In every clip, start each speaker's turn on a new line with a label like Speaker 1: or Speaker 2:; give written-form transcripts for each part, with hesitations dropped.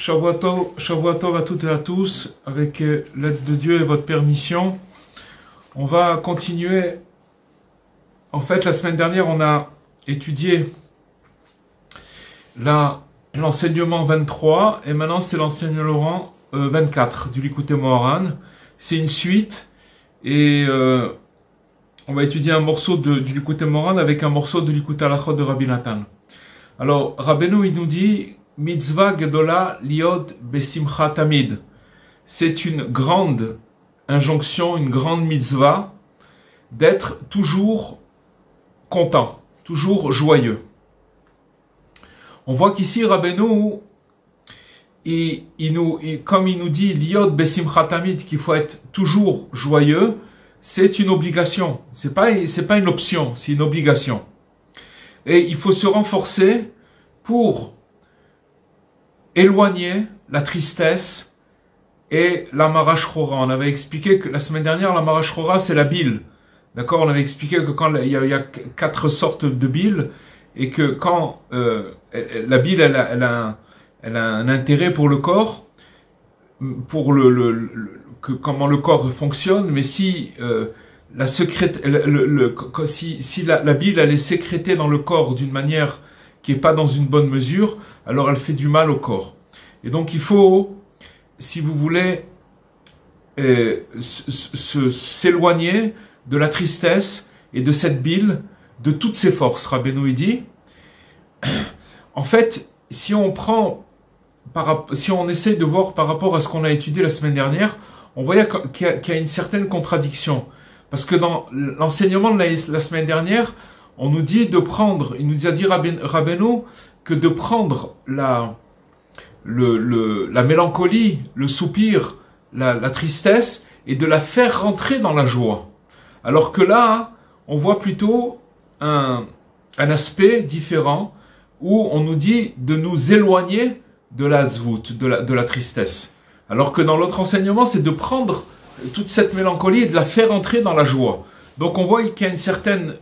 Speaker 1: Shavua Tov à toutes et à tous, avec l'aide de Dieu et votre permission. On va continuer. En fait, la semaine dernière, on a étudié l'enseignement 23, et maintenant c'est l'enseignement 24 du Likutei Moharan. C'est une suite, et on va étudier un morceau du Likutei Moharan avec un morceau de Likutei Halachot de Rabbi Nathan. Alors, Rabbeinu, il nous dit Mitzvah Gedola Liod Besimcha Tamid. C'est une grande injonction, une grande mitzvah d'être toujours content, toujours joyeux. On voit qu'ici, Rabbeinu, comme il nous dit Liod Besimcha Tamid, qu'il faut être toujours joyeux, c'est une obligation. C'est pas une option, c'est une obligation. Et il faut se renforcer pour éloigner la tristesse et la marachchora. On avait expliqué que la semaine dernière, la marachchora, c'est la bile. D'accord? On avait expliqué que quand il y a 4 sortes de bile, et que quand la bile, elle a un intérêt pour le corps, pour comment le corps fonctionne, mais si si la bile elle est sécrétée dans le corps d'une manière qui n'est pas dans une bonne mesure, alors elle fait du mal au corps. Et donc il faut, si vous voulez, s'éloigner de la tristesse et de cette bile, de toutes ses forces. Rabbeinu dit, en fait, si on essaie de voir par rapport à ce qu'on a étudié la semaine dernière, on voit qu'il y a une certaine contradiction. Parce que dans l'enseignement de la semaine dernière, on nous dit de prendre, il nous a dit Rabbeinu, que de prendre la mélancolie, le soupir, la tristesse, et de la faire rentrer dans la joie. Alors que là, on voit plutôt un aspect différent, où on nous dit de nous éloigner de la zvut, de la tristesse. Alors que dans l'autre enseignement, c'est de prendre toute cette mélancolie et de la faire entrer dans la joie. Donc on voit qu'il y a une certaine,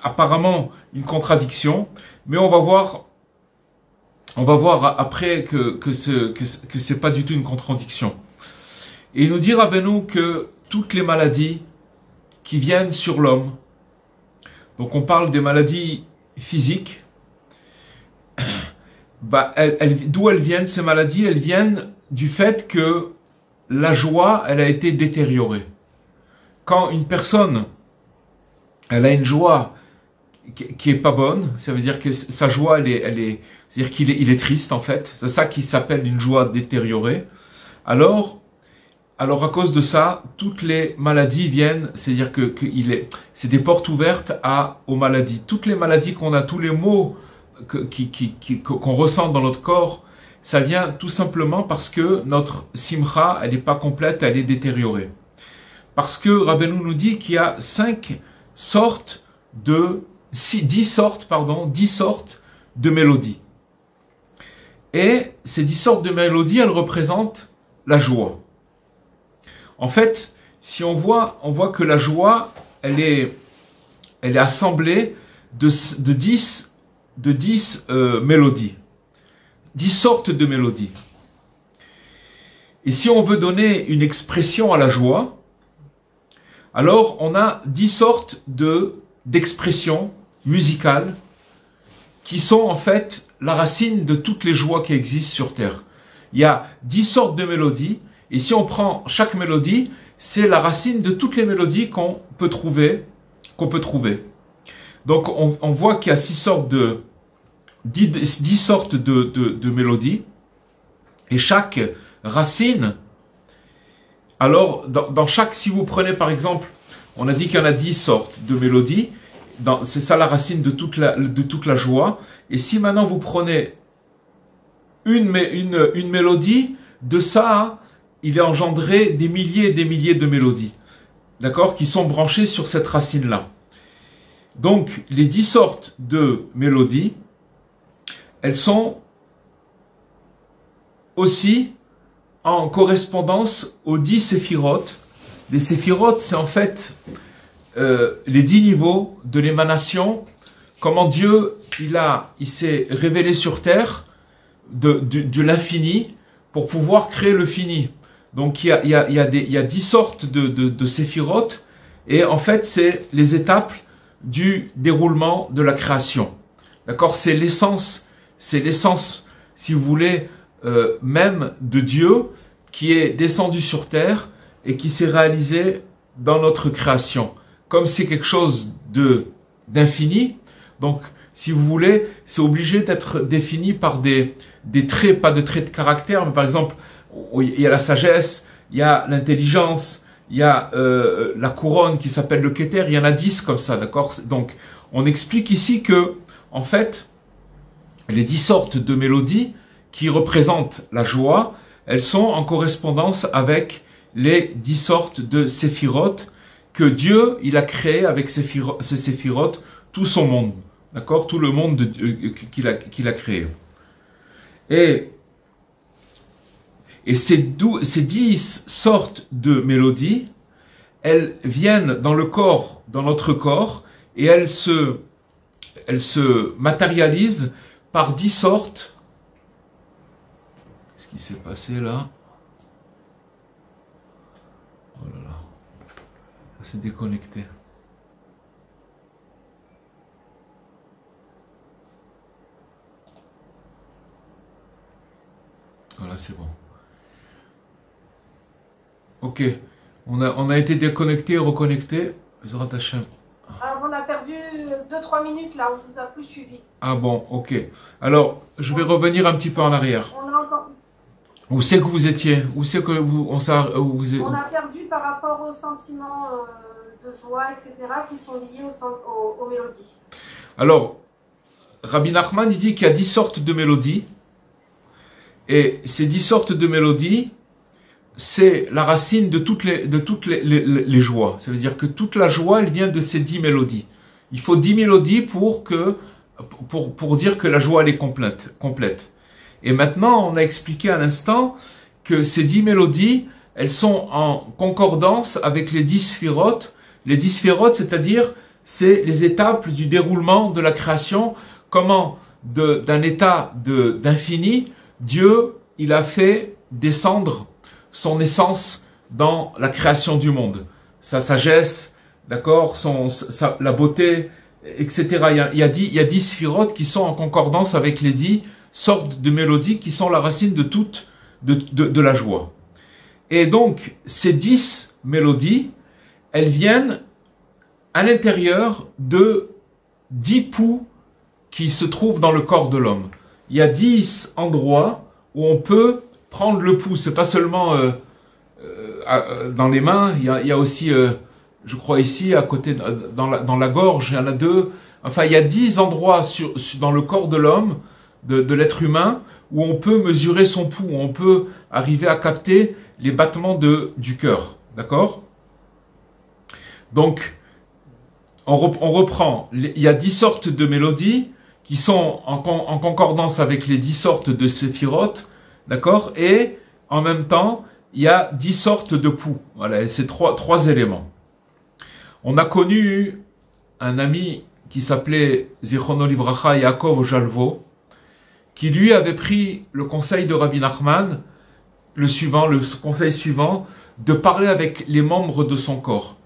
Speaker 1: apparemment, une contradiction, mais on va voir après que c'est pas du tout une contradiction. Et il nous dit Rabbeinu que toutes les maladies qui viennent sur l'homme, donc on parle des maladies physiques, d'où elles viennent ces maladies? Elles viennent du fait que la joie, elle a été détériorée. Quand une personne, elle a une joie qui est pas bonne, ça veut dire que sa joie, c'est-à-dire qu'il est triste en fait. C'est ça qui s'appelle une joie détériorée. Alors à cause de ça, toutes les maladies viennent, c'est-à-dire c'est des portes ouvertes aux maladies. Toutes les maladies qu'on a, tous les maux qu'on ressent dans notre corps, ça vient tout simplement parce que notre simcha, elle n'est pas complète, elle est détériorée. Parce que Rabbeinu nous dit qu'il y a 10 sortes de mélodies. Et ces 10 sortes de mélodies, elles représentent la joie. En fait, si on voit que la joie, elle est assemblée de 10 mélodies. 10 sortes de mélodies. Et si on veut donner une expression à la joie, alors on a 10 sortes d'expressions musicales qui sont en fait la racine de toutes les joies qui existent sur Terre. Il y a 10 sortes de mélodies, et si on prend chaque mélodie, c'est la racine de toutes les mélodies qu'on peut trouver. Donc on voit qu'il y a 10 sortes de mélodies, et chaque racine, alors dans chaque, si vous prenez par exemple, on a dit qu'il y en a 10 sortes de mélodies, c'est ça la racine de toute la joie, et si maintenant vous prenez une mélodie, de ça, il est engendré des milliers et des milliers de mélodies, d'accord, qui sont branchées sur cette racine-là. Donc les 10 sortes de mélodies, elles sont aussi en correspondance aux 10 séphirotes. Les séphirotes, c'est en fait les 10 niveaux de l'émanation, comment Dieu il s'est révélé sur terre de l'infini pour pouvoir créer le fini. Donc il y a 10 sortes de séphirotes, et en fait c'est les étapes du déroulement de la création. D'accord? C'est l'essence, si vous voulez, même de Dieu, qui est descendu sur terre et qui s'est réalisé dans notre création. Comme c'est quelque chose d'infini, donc si vous voulez, c'est obligé d'être défini par des traits, pas de traits de caractère, mais par exemple, il y a la sagesse, il y a l'intelligence, il y a la couronne qui s'appelle le Keter, il y en a 10 comme ça, d'accord? Donc, on explique ici que, en fait, les 10 sortes de mélodies qui représentent la joie, elles sont en correspondance avec les 10 sortes de séphirotes que Dieu, il a créé avec ces séphirotes, tout son monde, d'accord? Tout le monde qu'il a créé. Et ces 10 sortes de mélodies, elles viennent dans le corps, dans notre corps, et elles se matérialisent par 10 sortes. Qu'est-ce qui s'est passé là? Oh là là, ça s'est déconnecté. Voilà, c'est bon. Ok, on a été déconnecté, reconnecté.
Speaker 2: Alors on a perdu 2-3 minutes là, on vous a plus suivi.
Speaker 1: Ah bon, ok. Alors, je vais revenir un petit peu en arrière.
Speaker 2: On a encore...
Speaker 1: Où c'est que vous étiez? Où c'est que vous...
Speaker 2: On a perdu par rapport aux sentiments de joie, etc., qui sont liés aux mélodies.
Speaker 1: Alors, Rabbi Nachman il dit qu'il y a 10 sortes de mélodies. Et ces 10 sortes de mélodies, c'est la racine de toutes les joies. Ça veut dire que toute la joie, elle vient de ces 10 mélodies. Il faut 10 mélodies pour dire que la joie, elle est complète. Et maintenant, on a expliqué à l'instant que ces 10 mélodies, elles sont en concordance avec les 10 sphirotes. Les 10 sphirotes, c'est-à-dire, c'est les étapes du déroulement de la création. Comment, d'un état d'infini, Dieu, il a fait descendre son essence dans la création du monde. Sa sagesse, d'accord, la beauté, etc. Il y a 10 sphirotes qui sont en concordance avec les 10 sortes de mélodies qui sont la racine de la joie. Et donc, ces 10 mélodies, elles viennent à l'intérieur de 10 poux qui se trouvent dans le corps de l'homme. Il y a 10 endroits où on peut prendre le pouls. C'est pas seulement dans les mains, il y a aussi, je crois ici, à côté, dans la gorge, il y en a 2. Enfin, il y a 10 endroits dans le corps de l'homme, de l'être humain, où on peut mesurer son pouls, où on peut arriver à capter les battements du cœur. D'accord? Donc, on reprend. Il y a 10 sortes de mélodies qui sont en concordance avec les 10 sortes de séphirotes, d'accord? Et en même temps, il y a 10 sortes de poux. Voilà, c'est trois éléments. On a connu un ami qui s'appelait Zichrono Livracha Yaakov Jalvo, qui lui avait pris le conseil de Rabbi Nachman, le conseil suivant, de parler avec les membres de son corps.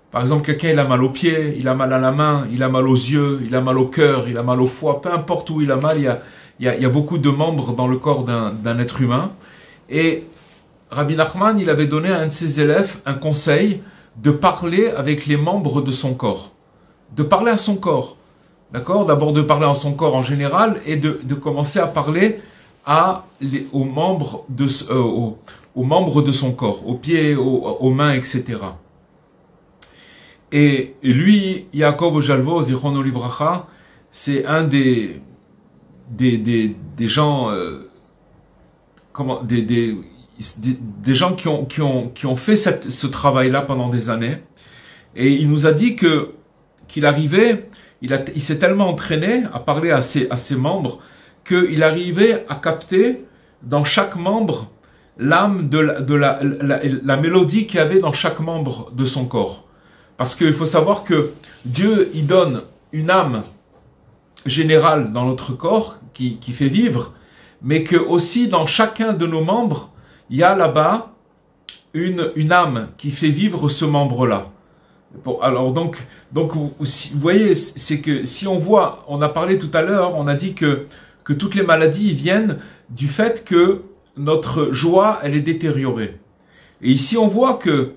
Speaker 1: Par exemple, quelqu'un il a mal aux pieds, il a mal à la main, il a mal aux yeux, il a mal au cœur, il a mal au foie, peu importe où il a mal, il y a beaucoup de membres dans le corps d'un être humain. Et Rabbi Nachman, il avait donné à un de ses élèves un conseil de parler avec les membres de son corps. De parler à son corps. D'accord? D'abord de parler à son corps en général et de commencer à parler aux membres de son corps, aux pieds, aux mains, etc. Et lui, Yaakov Jalvo, Zichrono Livracha, c'est un des gens, des gens qui ont fait ce travail-là pendant des années. Et il nous a dit qu'il arrivait, il s'est tellement entraîné à parler à ses membres qu'il arrivait à capter dans chaque membre l'âme de la mélodie qu'il y avait dans chaque membre de son corps. Parce qu'il faut savoir que Dieu, il donne une âme générale dans notre corps qui fait vivre, mais que aussi dans chacun de nos membres, il y a là-bas une âme qui fait vivre ce membre-là. Bon, alors donc vous voyez, c'est que si on voit, on a parlé tout à l'heure, on a dit que toutes les maladies viennent du fait que notre joie, elle est détériorée. Et ici, on voit que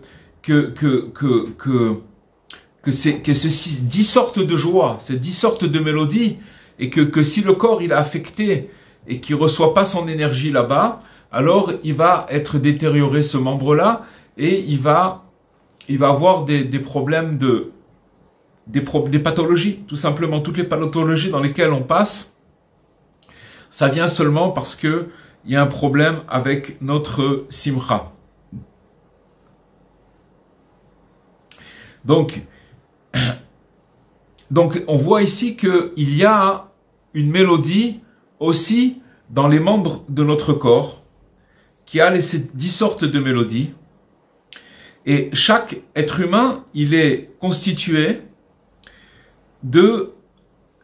Speaker 1: c'est 10 sortes de joie, c'est 10 sortes de mélodies, et que si le corps il est affecté et qu'il reçoit pas son énergie là-bas, alors il va être détérioré ce membre-là, et il va avoir des problèmes des pathologies, tout simplement. Toutes les pathologies dans lesquelles on passe, ça vient seulement parce que il y a un problème avec notre simcha. Donc on voit ici qu'il y a une mélodie aussi dans les membres de notre corps, qui a ces 10 sortes de mélodies. Et chaque être humain, il est constitué de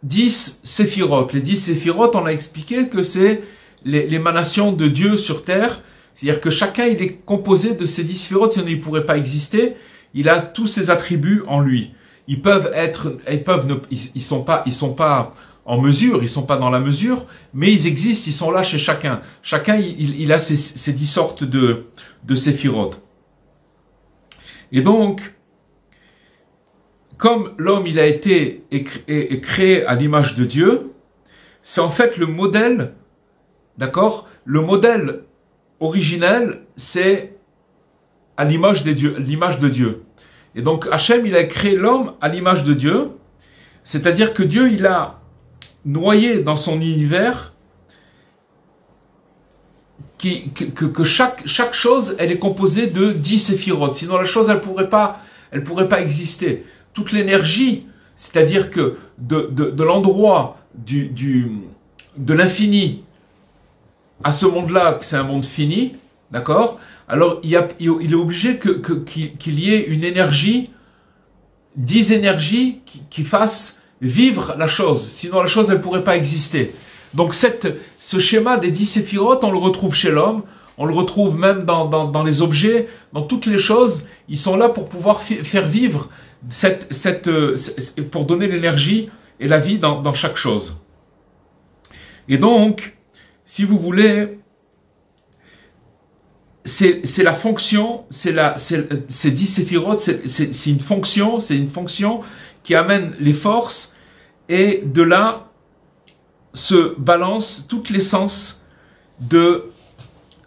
Speaker 1: 10 séphirotes. Les 10 séphirotes, on a expliqué que c'est l'émanation de Dieu sur terre. C'est-à-dire que chacun, il est composé de ces 10 séphirotes, sinon il ne pourrait pas exister. Il a tous ses attributs en lui. Ils sont pas en mesure, ils sont pas dans la mesure, mais ils existent, ils sont là chez chacun. Chacun, il a ces 10 sortes de séphirotes. Et donc, comme l'homme, il a été créé à l'image de Dieu, c'est en fait le modèle, d'accord? Le modèle originel, c'est à l'image de Dieu. Et donc, Hachem, il a créé l'homme à l'image de Dieu, c'est-à-dire que Dieu, il a noyé dans son univers que chaque chose, elle est composée de 10 séphirotes. Sinon, la chose, elle pourrait pas exister. Toute l'énergie, c'est-à-dire que de l'endroit de l'infini à ce monde-là, c'est un monde fini, d'accord? Alors, il est obligé qu'il y ait une énergie, 10 énergies qui fassent vivre la chose. Sinon, la chose, elle pourrait pas exister. Donc, ce schéma des 10 séphirotes, on le retrouve chez l'homme, on le retrouve même dans les objets, dans toutes les choses. Ils sont là pour pouvoir faire vivre pour donner l'énergie et la vie dans chaque chose. Et donc, si vous voulez, c'est la fonction, ces 10 séphirotes, c'est une fonction qui amène les forces, et de là se balance toute l'essence de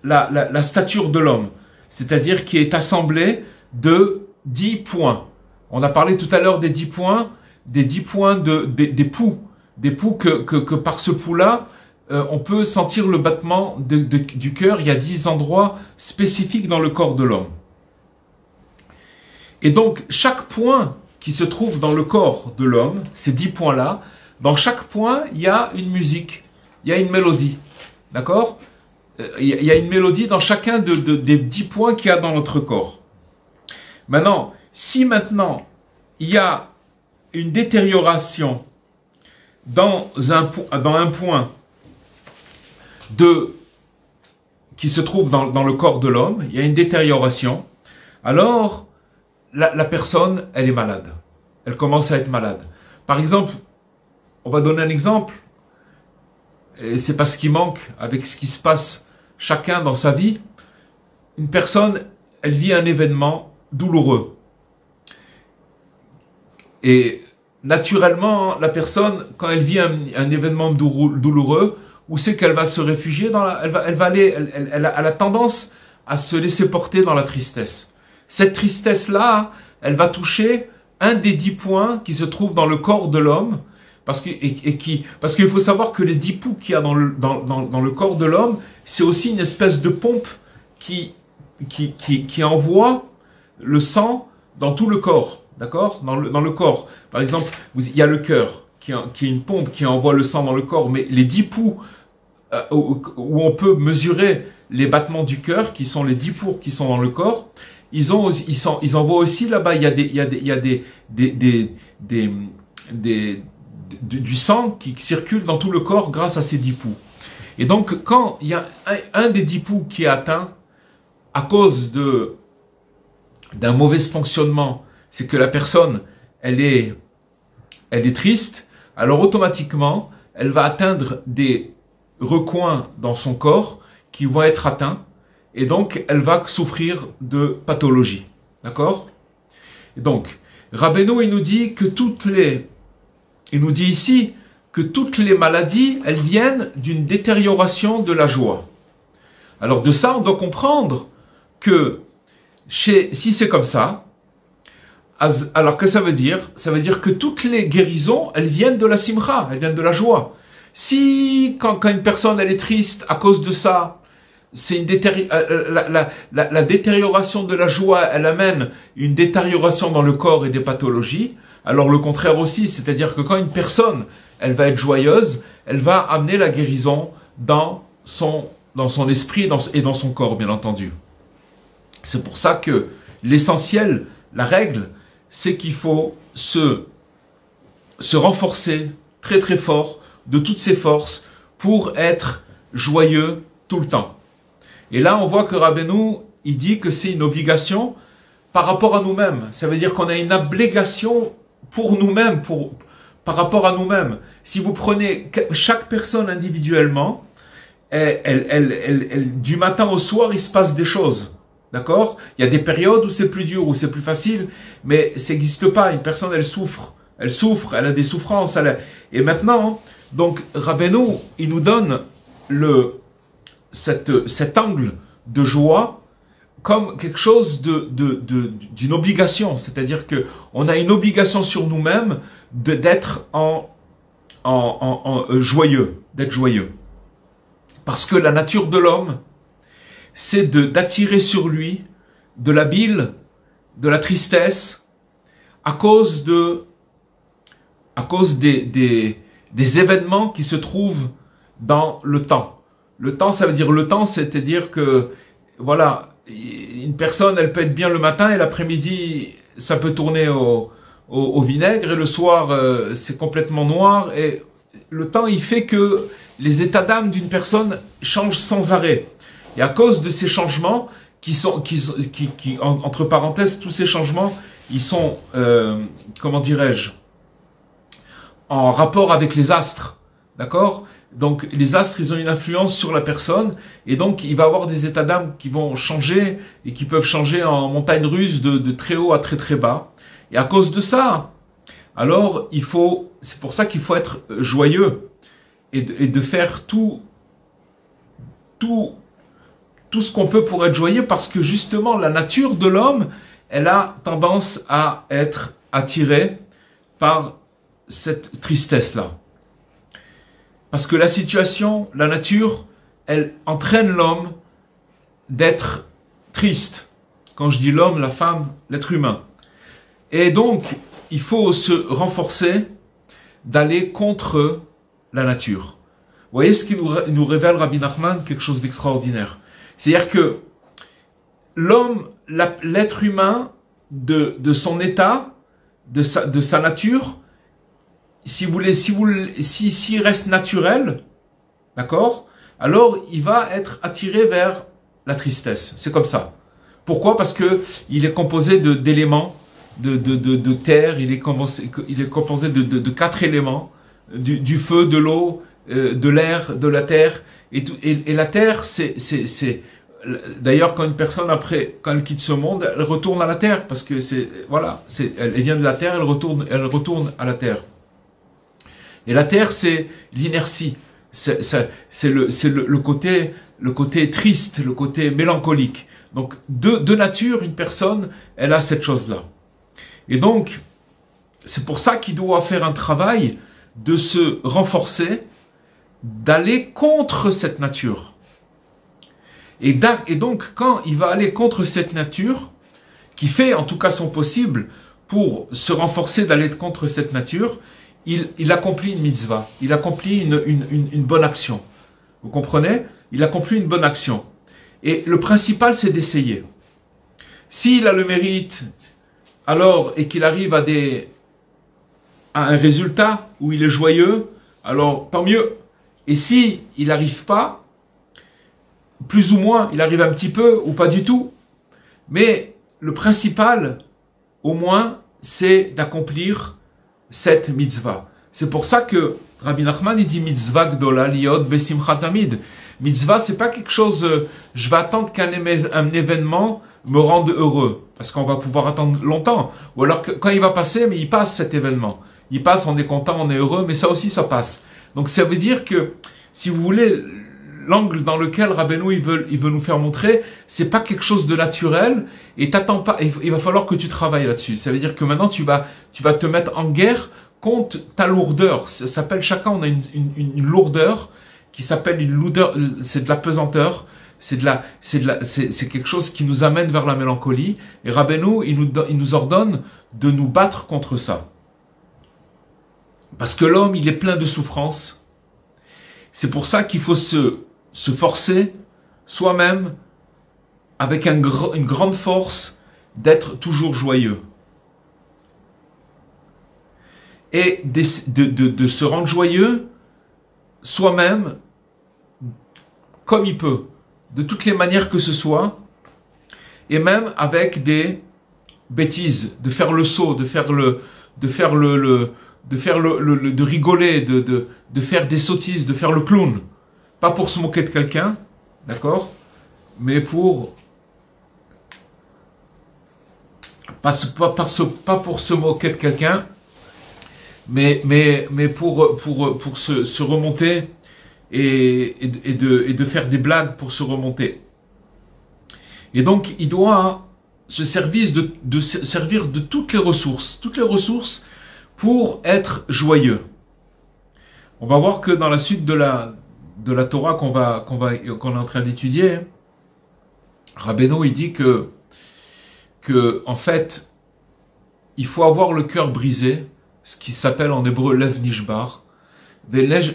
Speaker 1: la stature de l'homme, c'est-à-dire qui est assemblée de 10 points. On a parlé tout à l'heure des 10 points, des poux, que par ce pouls-là, on peut sentir le battement du cœur. Il y a 10 endroits spécifiques dans le corps de l'homme. Et donc, chaque point qui se trouve dans le corps de l'homme, ces 10 points-là, dans chaque point, il y a une musique, il y a une mélodie. D'accord? Il y a une mélodie dans chacun des 10 points qu'il y a dans notre corps. Maintenant, si maintenant, il y a une détérioration dans un point qui se trouve dans le corps de l'homme, il y a une détérioration, alors la personne, elle est malade. Elle commence à être malade. Par exemple, on va donner un exemple, et c'est parce qu'il manque avec ce qui se passe chacun dans sa vie. Une personne, elle vit un événement douloureux. Et naturellement, la personne, quand elle vit un événement douloureux, où c'est qu'elle va se réfugier elle a tendance à se laisser porter dans la tristesse. Cette tristesse-là, elle va toucher un des 10 points qui se trouvent dans le corps de l'homme, parce qu'il faut savoir que les 10 poux qu'il y a dans le corps de l'homme, c'est aussi une espèce de pompe qui envoie le sang dans tout le corps, d'accord? Dans le corps. Par exemple, il y a le cœur qui est une pompe qui envoie le sang dans le corps, mais les 10 poux où on peut mesurer les battements du cœur, qui sont les 10 poux qui sont dans le corps, ils envoient aussi là-bas, il y a du sang qui circule dans tout le corps grâce à ces 10 poux. Et donc, quand il y a un des 10 poux qui est atteint, à cause d'un mauvais fonctionnement, c'est que la personne, elle est triste, alors automatiquement, elle va atteindre des recoins dans son corps qui vont être atteints, et donc elle va souffrir de pathologie. D'accord? Donc, Rabbeinu, il nous dit ici que toutes les maladies, elles viennent d'une détérioration de la joie. Alors de ça, on doit comprendre que si c'est comme ça, alors que ça veut dire? Ça veut dire que toutes les guérisons, elles viennent de la simcha, elles viennent de la joie. Si quand une personne elle est triste à cause de ça, c'est la détérioration de la joie, elle amène une détérioration dans le corps et des pathologies. Alors le contraire aussi, c'est-à-dire que quand une personne elle va être joyeuse, elle va amener la guérison dans son esprit et dans son corps, bien entendu. C'est pour ça que l'essentiel, la règle, c'est qu'il faut se renforcer très très fort de toutes ses forces pour être joyeux tout le temps. Et là, on voit que Rabbeinu, il dit que c'est une obligation par rapport à nous-mêmes. Ça veut dire qu'on a une obligation pour nous-mêmes, par rapport à nous-mêmes. Si vous prenez chaque personne individuellement, du matin au soir, il se passe des choses. D'accord? Il y a des périodes où c'est plus dur, où c'est plus facile, mais ça n'existe pas. Une personne, elle souffre, elle a des souffrances. Et maintenant, donc, Rabbeinu, il nous donne cet angle de joie comme quelque chose d'une obligation. C'est-à-dire que on a une obligation sur nous-mêmes d'être joyeux, d'être joyeux. Parce que la nature de l'homme, c'est d'attirer sur lui de la bile, de la tristesse, à cause des événements qui se trouvent dans le temps. Le temps, ça veut dire le temps, c'est-à-dire que, voilà, une personne, elle peut être bien le matin et l'après-midi, ça peut tourner au vinaigre et le soir, c'est complètement noir. Et le temps, il fait que les états d'âme d'une personne changent sans arrêt. Et à cause de ces changements, entre parenthèses, tous ces changements, ils sont, comment dirais-je, en rapport avec les astres, d'accord? Donc les astres, ils ont une influence sur la personne, et donc il va y avoir des états d'âme qui vont changer, et qui peuvent changer en montagne russe de très haut à très très bas. Et à cause de ça, alors c'est pour ça qu'il faut être joyeux, et de faire tout ce qu'on peut pour être joyeux, parce que justement la nature de l'homme, elle a tendance à être attirée par cette tristesse-là. Parce que la situation, la nature, elle entraîne l'homme d'être triste. Quand je dis l'homme, la femme, l'être humain. Et donc, il faut se renforcer d'aller contre la nature. Vous voyez ce qui nous révèle Rabbi Nachman, quelque chose d'extraordinaire. C'est-à-dire que l'homme, l'être humain, de son état, de sa nature, s'il reste naturel, d'accord, alors il va être attiré vers la tristesse. C'est comme ça. Pourquoi? Parce que il est composé d'éléments, de terre, il est composé de 4 éléments, du feu, de l'eau, de l'air, de la terre, et la terre, c'est d'ailleurs quand une personne quand elle quitte ce monde, elle retourne à la terre, parce que elle vient de la terre, elle retourne à la terre. Et la terre, c'est l'inertie, c'est le côté triste, le côté mélancolique. Donc de nature, une personne, elle a cette chose-là. Et donc, c'est pour ça qu'il doit faire un travail de se renforcer, d'aller contre cette nature. Et donc, quand il va aller contre cette nature, qui fait en tout cas son possible pour se renforcer, d'aller contre cette nature, il accomplit une mitzvah, il accomplit une bonne action. Vous comprenez? Il accomplit une bonne action. Et le principal, c'est d'essayer. S'il a le mérite, alors, et qu'il arrive à un résultat où il est joyeux, alors tant mieux. Et si il n'arrive pas, plus ou moins, il arrive un petit peu ou pas du tout, mais le principal, au moins, c'est d'accomplir cette mitzvah. C'est pour ça que Rabbi Nachman, il dit mitzvah gdola liot besimcha tamid. Mitzvah, c'est pas quelque chose, je vais attendre qu'un événement me rende heureux, parce qu'on va pouvoir attendre longtemps. Ou alors que, quand il va passer, mais il passe cet événement. Il passe, on est content, on est heureux, mais ça aussi, ça passe. Donc ça veut dire que, si vous voulez, l'angle dans lequel Rabbeinu il veut nous faire montrer, c'est pas quelque chose de naturel, et t'attends pas, il va falloir que tu travailles là-dessus. Ça veut dire que maintenant tu vas te mettre en guerre contre ta lourdeur. Ça s'appelle, chacun on a une lourdeur qui s'appelle une lourdeur, c'est de la pesanteur, c'est quelque chose qui nous amène vers la mélancolie, et Rabbeinu il nous ordonne de nous battre contre ça. Parce que l'homme il est plein de souffrances. C'est pour ça qu'il faut se forcer soi-même avec une grande force d'être toujours joyeux. Et de se rendre joyeux soi-même comme il peut, de toutes les manières que ce soit, et même avec des bêtises, de faire le saut, de rigoler, de faire des sottises, de faire le clown. Pas pour se moquer de quelqu'un, d'accord, mais pour pas pour se moquer de quelqu'un, mais pour se remonter et de faire des blagues pour se remonter. Et donc il doit se servir de toutes les ressources pour être joyeux. On va voir que dans la suite de la Torah qu'on est en train d'étudier, Rabbeinu il dit que en fait il faut avoir le cœur brisé, ce qui s'appelle en hébreu lev nishbar,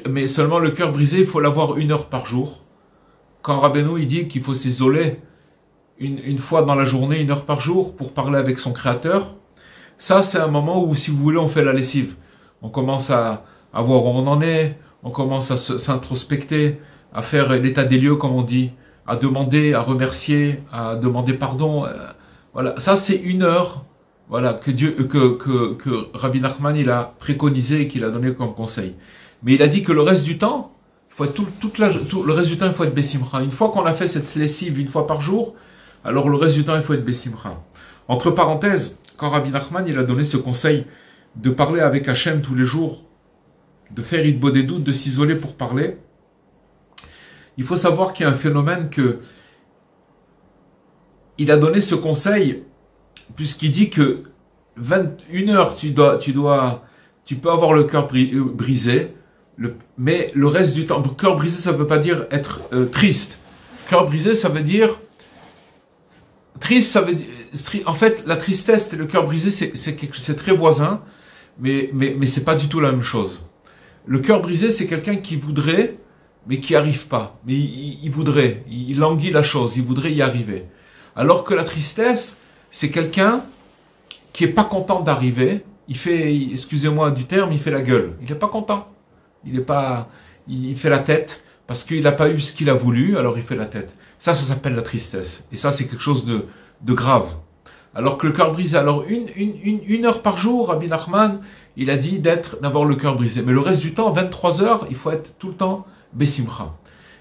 Speaker 1: mais seulement le cœur brisé il faut l'avoir 1 heure par jour. Quand Rabbeinu il dit qu'il faut s'isoler une fois dans la journée, 1 heure par jour pour parler avec son créateur, ça c'est un moment où si vous voulez on fait la lessive, on commence à voir où on en est, on commence à s'introspecter, à faire l'état des lieux comme on dit, à demander, à remercier, à demander pardon. Voilà, ça c'est 1 heure, voilà, que Rabbi Nachman il a préconisé et qu'il a donné comme conseil. Mais il a dit que le reste du temps, il faut être le reste du temps il faut être Bessimcha. Une fois qu'on a fait cette lessive 1 fois par jour, alors le reste du temps il faut être Bessimcha. Entre parenthèses, quand Rabbi Nachman il a donné ce conseil de parler avec Hachem tous les jours, de faire Hitbodedut, de s'isoler pour parler, il faut savoir qu'il y a un phénomène que il a donné ce conseil puisqu'il dit que 21 heures tu peux avoir le cœur brisé, mais le reste du temps, cœur brisé ça ne veut pas dire être triste. Cœur brisé ça veut dire triste, ça veut dire, en fait la tristesse et le cœur brisé c'est très voisin, mais c'est pas du tout la même chose. Le cœur brisé c'est quelqu'un qui voudrait mais qui n'y arrive pas, mais il voudrait, il languit la chose, il voudrait y arriver. Alors que la tristesse, c'est quelqu'un qui est pas content d'arriver, il fait, excusez-moi du terme, il fait la gueule, il n'est pas content, il fait la tête, parce qu'il n'a pas eu ce qu'il a voulu, alors il fait la tête. Ça s'appelle la tristesse, et ça c'est quelque chose de grave. Alors que le cœur brisé, alors 1 heure par jour, Rabbi Nachman, il a dit d'avoir le cœur brisé, mais le reste du temps, 23 heures, il faut être tout le temps Bessimcha.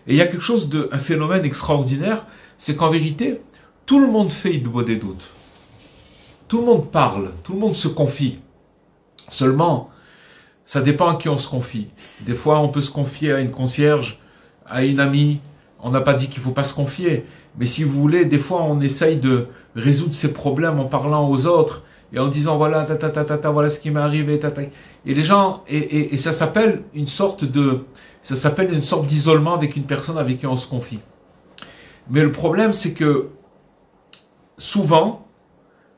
Speaker 1: Et il y a quelque chose un phénomène extraordinaire, c'est qu'en vérité, tout le monde fait Hitbodedut. Tout le monde parle, tout le monde se confie. Seulement, ça dépend à qui on se confie. Des fois, on peut se confier à une concierge, à une amie. On n'a pas dit qu'il ne faut pas se confier. Mais si vous voulez, des fois, on essaye de résoudre ses problèmes en parlant aux autres et en disant voilà, voilà ce qui m'est arrivé, Et les gens, et ça s'appelle une sorte d'isolement avec une personne avec qui on se confie. Mais le problème, c'est que souvent,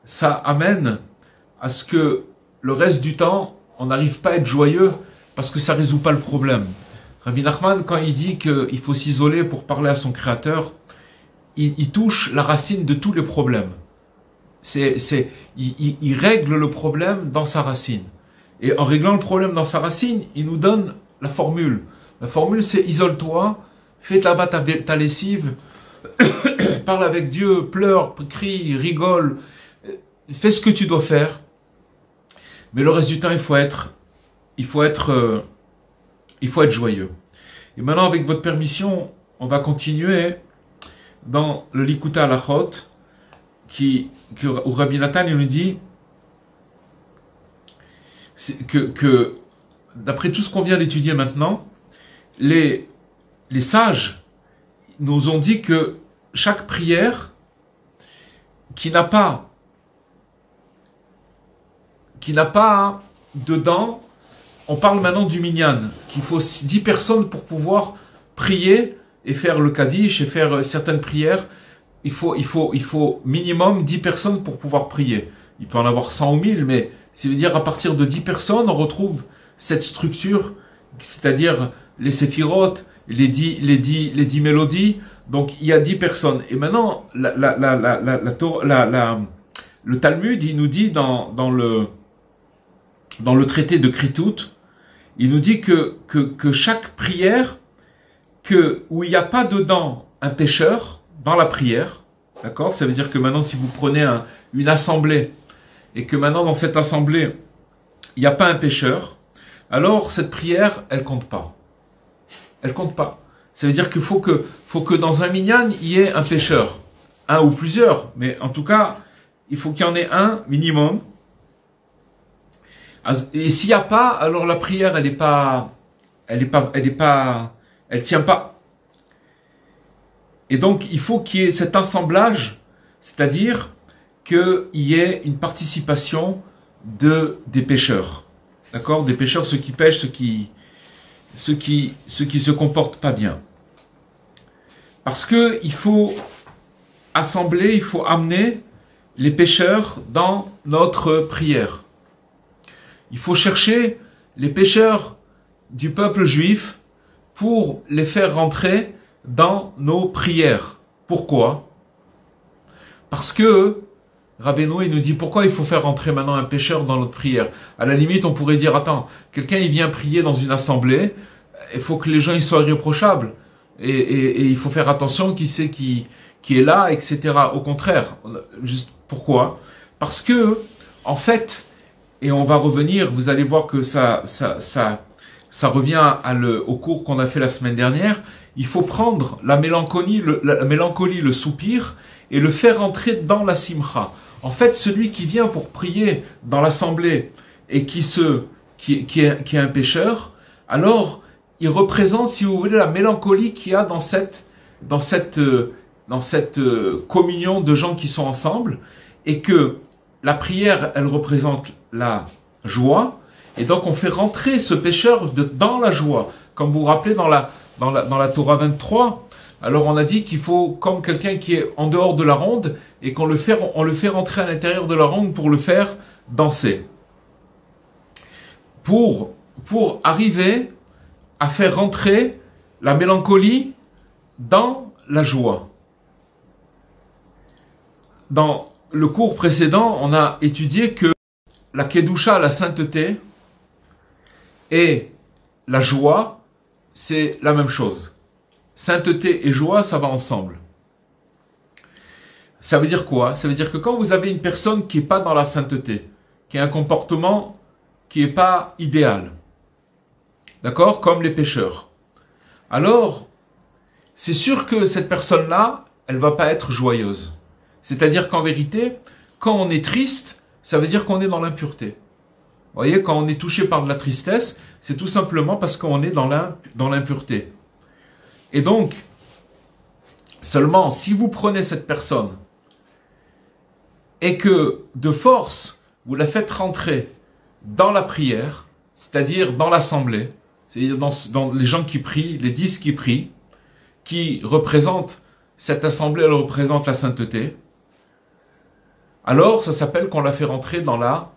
Speaker 1: ça amène à ce que le reste du temps, on n'arrive pas à être joyeux parce que ça ne résout pas le problème. Rabbi Nachman, quand il dit qu'il faut s'isoler pour parler à son créateur, il touche la racine de tous les problèmes. Il règle le problème dans sa racine. Et en réglant le problème dans sa racine, il nous donne la formule. La formule, c'est isole-toi, fais là-bas ta lessive, parle avec Dieu, pleure, crie, rigole, fais ce que tu dois faire. Mais le reste du temps, il faut être joyeux. Et maintenant, avec votre permission, on va continuer dans le Likuta Halachot, où Rabbi Nathan il nous dit que d'après tout ce qu'on vient d'étudier maintenant, les sages nous ont dit que chaque prière qui n'a pas dedans, on parle maintenant du minyan, qu'il faut 10 personnes pour pouvoir prier et faire le kaddish et faire certaines prières. Il faut minimum 10 personnes pour pouvoir prier. Il peut en avoir 100 ou 1000, mais ça veut dire à partir de 10 personnes, on retrouve cette structure, c'est-à-dire les séphirotes, les 10 mélodies. Donc il y a 10 personnes. Et maintenant, le Talmud, il nous dit dans le traité de Kritout, il nous dit que chaque prière, où il n'y a pas dedans un pécheur, dans la prière, d'accord? Ça veut dire que maintenant, si vous prenez une assemblée, et que maintenant, dans cette assemblée, il n'y a pas un pécheur, alors cette prière, elle compte pas. Elle compte pas. Ça veut dire qu'il faut que dans un minyan, il y ait un pécheur. Un ou plusieurs, mais en tout cas, il faut qu'il y en ait un minimum. Et s'il n'y a pas, alors la prière, elle tient pas. Et donc, il faut qu'il y ait cet assemblage, c'est-à-dire qu'il y ait une participation des pécheurs. D'accord? Des pécheurs, ceux qui pêchent, ceux qui se comportent pas bien. Parce que il faut assembler, il faut amener les pécheurs dans notre prière. Il faut chercher les pécheurs du peuple juif pour les faire rentrer dans nos prières. Pourquoi? Parce que Rabbeinu, il nous dit pourquoi il faut faire rentrer maintenant un pécheur dans notre prière. À la limite, on pourrait dire, attends, quelqu'un il vient prier dans une assemblée, il faut que les gens ils soient irréprochables. Et il faut faire attention qui c'est qui est là, etc. Au contraire. Juste pourquoi? Parce que, en fait, et on va revenir, vous allez voir que ça revient au cours qu'on a fait la semaine dernière, il faut prendre la mélancolie, le soupir, et le faire entrer dans la simcha. En fait, celui qui vient pour prier dans l'assemblée et qui est un pécheur, alors il représente, si vous voulez, la mélancolie qu'il y a dans cette communion de gens qui sont ensemble, et que la prière, elle représente la joie, et donc on fait rentrer ce pécheur dans la joie. Comme vous vous rappelez dans la Torah 23, alors on a dit qu'il faut, comme quelqu'un qui est en dehors de la ronde, et on le fait rentrer à l'intérieur de la ronde pour le faire danser. Pour arriver à faire rentrer la mélancolie dans la joie. Dans le cours précédent, on a étudié que la Kedusha, la sainteté, et la joie, c'est la même chose. Sainteté et joie, ça va ensemble. Ça veut dire quoi? Ça veut dire que quand vous avez une personne qui n'est pas dans la sainteté, qui a un comportement qui n'est pas idéal, d'accord? Comme les pécheurs. Alors, c'est sûr que cette personne-là, elle ne va pas être joyeuse. C'est-à-dire qu'en vérité, quand on est triste, ça veut dire qu'on est dans l'impureté. Vous voyez, quand on est touché par de la tristesse, c'est tout simplement parce qu'on est dans l'impureté. Et donc, seulement si vous prenez cette personne et que de force, vous la faites rentrer dans la prière, c'est-à-dire dans l'assemblée, c'est-à-dire dans les gens qui prient, les 10 qui prient, qui représentent, cette assemblée, elle représente la sainteté, alors ça s'appelle qu'on la fait rentrer dans la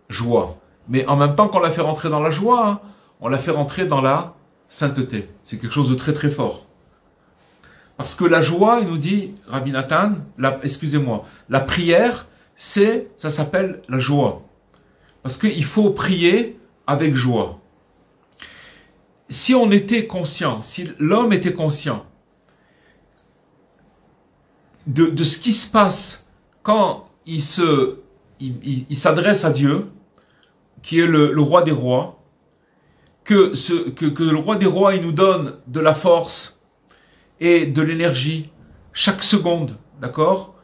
Speaker 1: joie. Mais en même temps qu'on la fait rentrer dans la joie, on la fait rentrer dans la sainteté. C'est quelque chose de très très fort. Parce que la joie, il nous dit, Rabbi Nathan, la prière, ça s'appelle la joie. Parce qu'il faut prier avec joie. si on était conscient, si l'homme était conscient de ce qui se passe quand il s'adresse à Dieu, qui est le roi des rois, que le roi des rois, il nous donne de la force et de l'énergie chaque seconde, d'accord?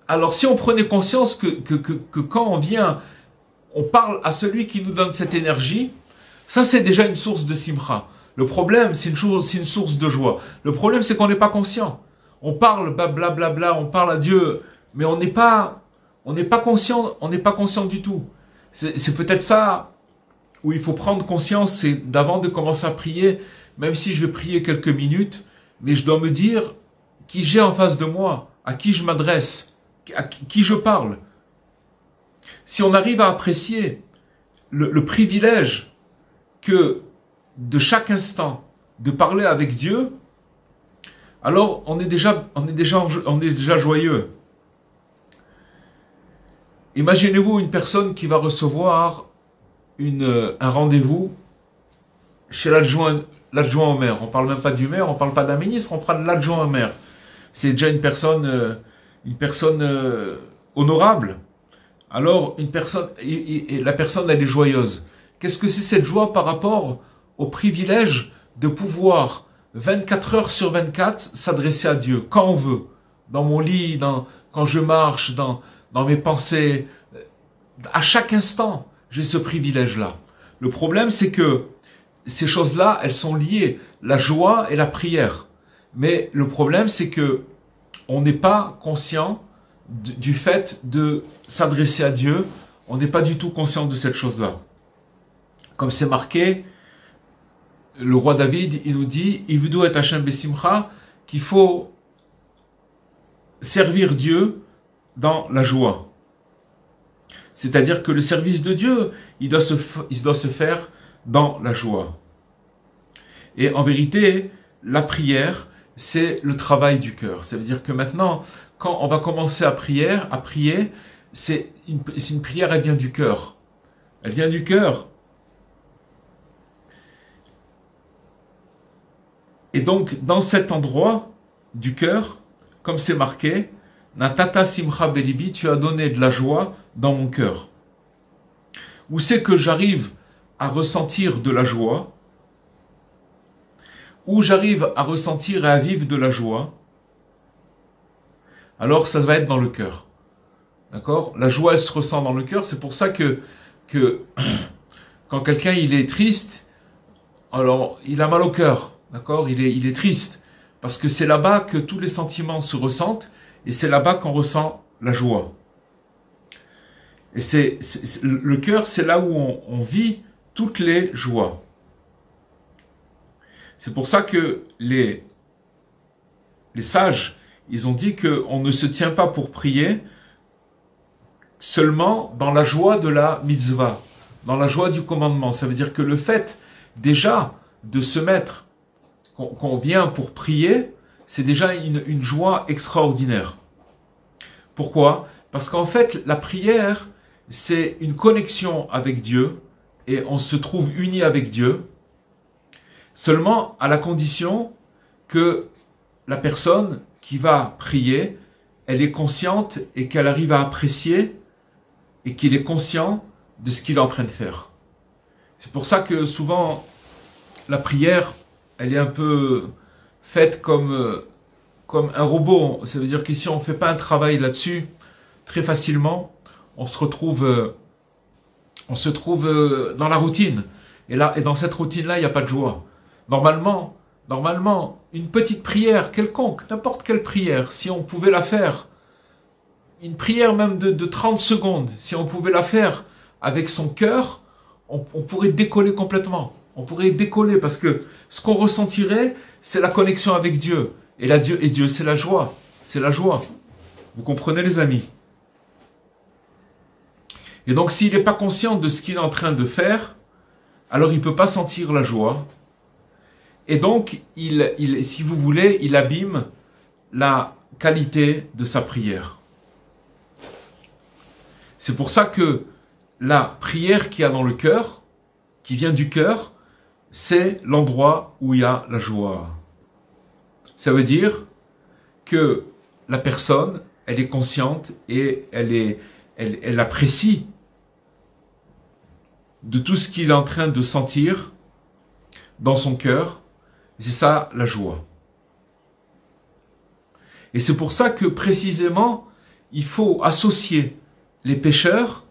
Speaker 1: Alors si on prenait conscience que quand on vient, on parle à celui qui nous donne cette énergie, ça c'est déjà une source de simcha. Le problème, c'est une source de joie. Le problème, c'est qu'on n'est pas conscient. On parle blablabla, on parle à Dieu, mais on n'est pas conscient du tout. C'est peut-être ça où il faut prendre conscience, c'est d'avant de commencer à prier, même si je vais prier quelques minutes, mais je dois me dire qui j'ai en face de moi, à qui je m'adresse, à qui je parle. Si on arrive à apprécier le privilège que de chaque instant de parler avec Dieu, alors on est déjà joyeux. Imaginez-vous une personne qui va recevoir un rendez-vous chez l'adjoint au maire. On ne parle même pas du maire, on ne parle pas d'un ministre, on parle de l'adjoint au maire. C'est déjà une personne honorable. Alors la personne elle est joyeuse. Qu'est-ce que c'est cette joie par rapport au privilège de pouvoir 24 heures sur 24 s'adresser à Dieu quand on veut, dans mon lit, quand je marche, dans mes pensées, à chaque instant, j'ai ce privilège-là. Le problème, c'est que ces choses-là, elles sont liées, la joie et la prière. Mais le problème, c'est que on n'est pas conscient du fait de s'adresser à Dieu, on n'est pas du tout conscient de cette chose-là. Comme c'est marqué, le roi David, il nous dit, Ivdu et Hashem besimcha, qu'il faut servir Dieu dans la joie. C'est-à-dire que le service de Dieu, il doit se faire dans la joie. Et en vérité, la prière, c'est le travail du cœur. Ça veut dire que maintenant, quand on va commencer à prier, c'est une prière, elle vient du cœur. Elle vient du cœur. Et donc, dans cet endroit du cœur, comme c'est marqué, Natata simcha belibi, tu as donné de la joie dans mon cœur. Où c'est que j'arrive à ressentir de la joie, où j'arrive à ressentir et à vivre de la joie, alors ça va être dans le cœur. D'accord? La joie, elle se ressent dans le cœur. C'est pour ça que quand quelqu'un il est triste, alors il a mal au cœur. D'accord? Il est triste. Parce que c'est là-bas que tous les sentiments se ressentent et c'est là-bas qu'on ressent la joie. Et le cœur, c'est là où on vit toutes les joies. C'est pour ça que les sages, ils ont dit qu'on ne se tient pas pour prier seulement dans la joie de la mitzvah, dans la joie du commandement. Ça veut dire que le fait déjà de se mettre, qu'on vient pour prier, c'est déjà une joie extraordinaire. Pourquoi? Parce qu'en fait, la prière, c'est une connexion avec Dieu et on se trouve uni avec Dieu seulement à la condition que la personne qui va prier, elle est consciente et qu'elle arrive à apprécier et qu'il est conscient de ce qu'il est en train de faire. C'est pour ça que souvent, la prière, elle est un peu faite comme un robot. Ça veut dire que si on ne fait pas un travail là-dessus, très facilement, on se retrouve dans la routine. Et dans cette routine-là, il n'y a pas de joie. Normalement, une petite prière quelconque, n'importe quelle prière, si on pouvait la faire, une prière même de 30 secondes, si on pouvait la faire avec son cœur, on pourrait décoller complètement. On pourrait décoller parce que ce qu'on ressentirait, c'est la connexion avec Dieu. Et Dieu, c'est la joie. C'est la joie. Vous comprenez, les amis? Et donc, s'il n'est pas conscient de ce qu'il est en train de faire, alors il ne peut pas sentir la joie. Et donc, si vous voulez, il abîme la qualité de sa prière. C'est pour ça que la prière qu'il y a dans le cœur, qui vient du cœur, c'est l'endroit où il y a la joie. Ça veut dire que la personne, elle est consciente et elle apprécie de tout ce qu'il est en train de sentir dans son cœur. C'est ça la joie. Et c'est pour ça que précisément, il faut associer les pécheurs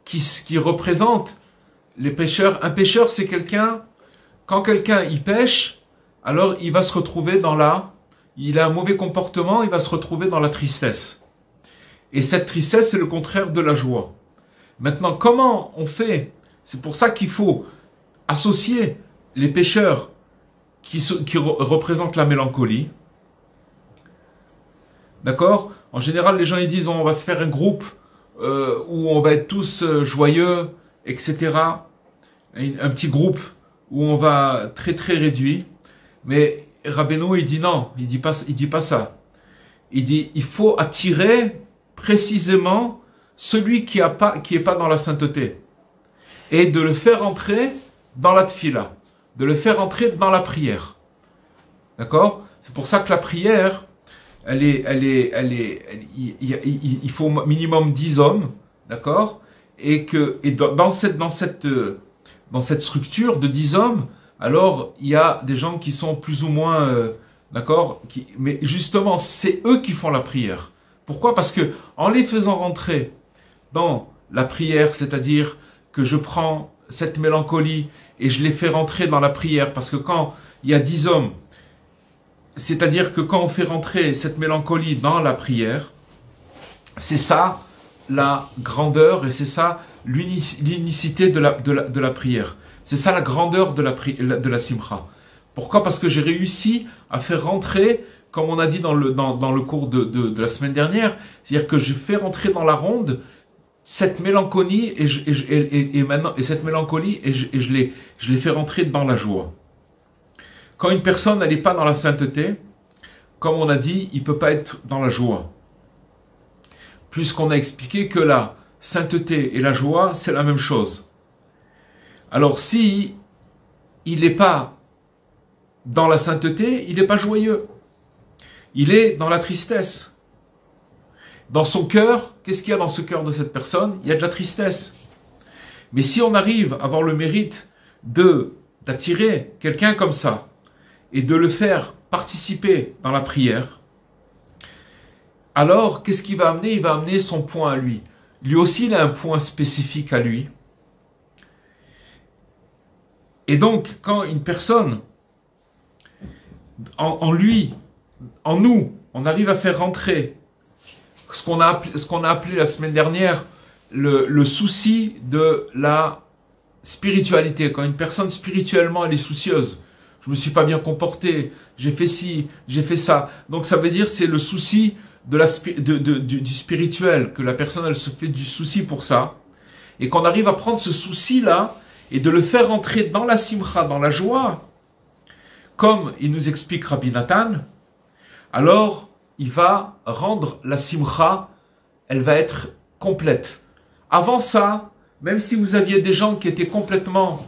Speaker 1: qui représentent les pécheurs. Un pécheur, c'est quelqu'un, quand quelqu'un y pêche, alors il va se retrouver il a un mauvais comportement, il va se retrouver dans la tristesse. Et cette tristesse, c'est le contraire de la joie. Maintenant, comment on fait? C'est pour ça qu'il faut associer les pécheurs qui représentent la mélancolie. D'accord? En général, les gens ils disent on va se faire un groupe où on va être tous joyeux, etc. Un petit groupe où on va très très réduit. Mais Rabbeinu il dit non, il dit pas ça. Il dit il faut attirer précisément celui qui est pas dans la sainteté et de le faire entrer dans la tfila, de le faire entrer dans la prière. D'accord? C'est pour ça que la prière il faut au minimum 10 hommes, d'accord? Et dans cette structure de 10 hommes, alors il y a des gens qui sont plus ou moins, d'accord? Mais justement, c'est eux qui font la prière. Pourquoi? Parce que en les faisant rentrer dans la prière, c'est-à-dire que je prends cette mélancolie et je les fais rentrer dans la prière, parce que quand il y a 10 hommes, c'est-à-dire que quand on fait rentrer cette mélancolie dans la prière, c'est ça la grandeur et c'est ça l'unicité de la prière. C'est ça la grandeur de la simcha. Pourquoi? Parce que j'ai réussi à faire rentrer, comme on a dit dans le cours de la semaine dernière, c'est-à-dire que je fais rentrer dans la ronde cette mélancolie et cette mélancolie et je les fais rentrer dans la joie. Quand une personne n'est pas dans la sainteté, comme on a dit, il ne peut pas être dans la joie. Puisqu'on a expliqué que la sainteté et la joie, c'est la même chose. Alors si il n'est pas dans la sainteté, il n'est pas joyeux. Il est dans la tristesse. Dans son cœur, qu'est-ce qu'il y a dans ce cœur de cette personne? Il y a de la tristesse. Mais si on arrive à avoir le mérite d'attirer quelqu'un comme ça, et de le faire participer dans la prière, alors qu'est-ce qu'il va amener? Il va amener son point à lui. Lui aussi, il a un point spécifique à lui. Et donc, quand une personne, en nous, on arrive à faire rentrer ce qu'on a appelé la semaine dernière le souci de la spiritualité. Quand une personne spirituellement, elle est soucieuse, je me suis pas bien comporté, j'ai fait ci, j'ai fait ça. Donc ça veut dire c'est le souci du spirituel, que la personne elle se fait du souci pour ça. Et qu'on arrive à prendre ce souci-là et de le faire entrer dans la simcha, dans la joie, comme il nous explique Rabbi Nathan, alors il va rendre la simcha, elle va être complète. Avant ça, même si vous aviez des gens qui étaient complètement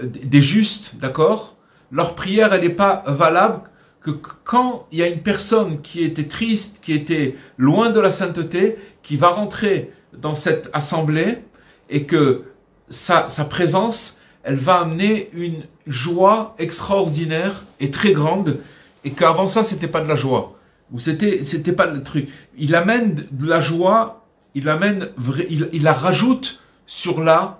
Speaker 1: des justes, d'accord? Leur prière, elle n'est pas valable que quand il y a une personne qui était triste, qui était loin de la sainteté, qui va rentrer dans cette assemblée et que sa présence, elle va amener une joie extraordinaire et très grande et qu'avant ça, c'était pas de la joie. Ou c'était pas le truc. Il amène de la joie, il la rajoute sur la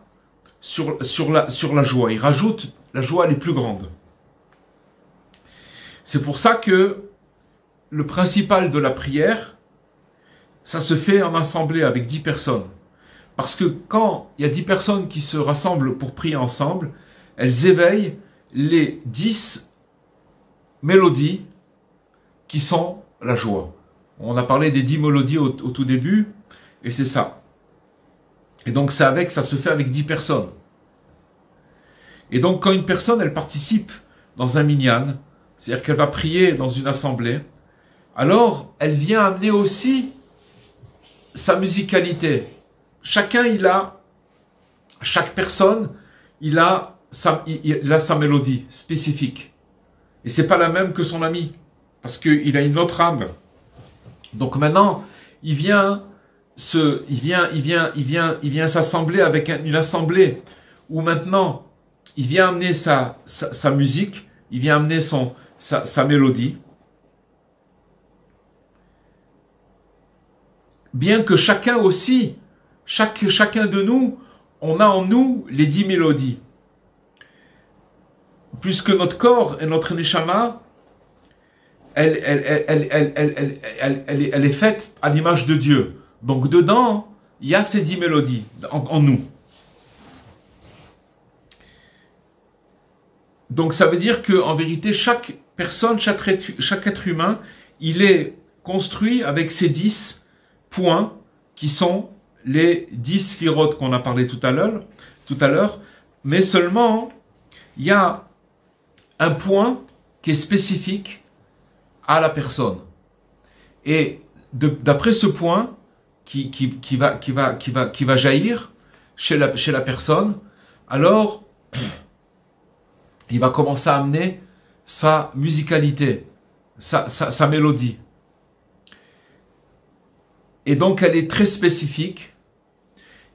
Speaker 1: joie. Il rajoute la joie, elle est plus grande. C'est pour ça que le principal de la prière, ça se fait en assemblée avec 10 personnes. Parce que quand il y a 10 personnes qui se rassemblent pour prier ensemble, elles éveillent les 10 mélodies qui sont la joie. On a parlé des 10 mélodies au tout début, et c'est ça. Et donc ça se fait avec 10 personnes. Et donc quand une personne, elle participe dans un minyan, c'est-à-dire qu'elle va prier dans une assemblée, alors elle vient amener aussi sa musicalité. Chacun, il a chaque personne, il a sa mélodie spécifique. Et c'est pas la même que son ami, parce qu'il a une autre âme. Donc maintenant, il vient s'assembler avec une assemblée où maintenant, il vient amener sa musique, il vient amener sa mélodie. Bien que chacun aussi, chacun de nous, on a en nous les 10 mélodies. Puisque notre corps et notre neshama, elle est faite à l'image de Dieu. Donc dedans, il y a ces 10 mélodies en nous. Donc ça veut dire qu'en vérité, chaque personne, chaque être humain, il est construit avec ces 10 points qui sont les 10 sphirotes qu'on a parlé tout à l'heure, mais seulement il y a un point qui est spécifique à la personne. Et d'après ce point qui va jaillir chez la personne, alors il va commencer à amener sa musicalité, sa mélodie. Et donc, elle est très spécifique.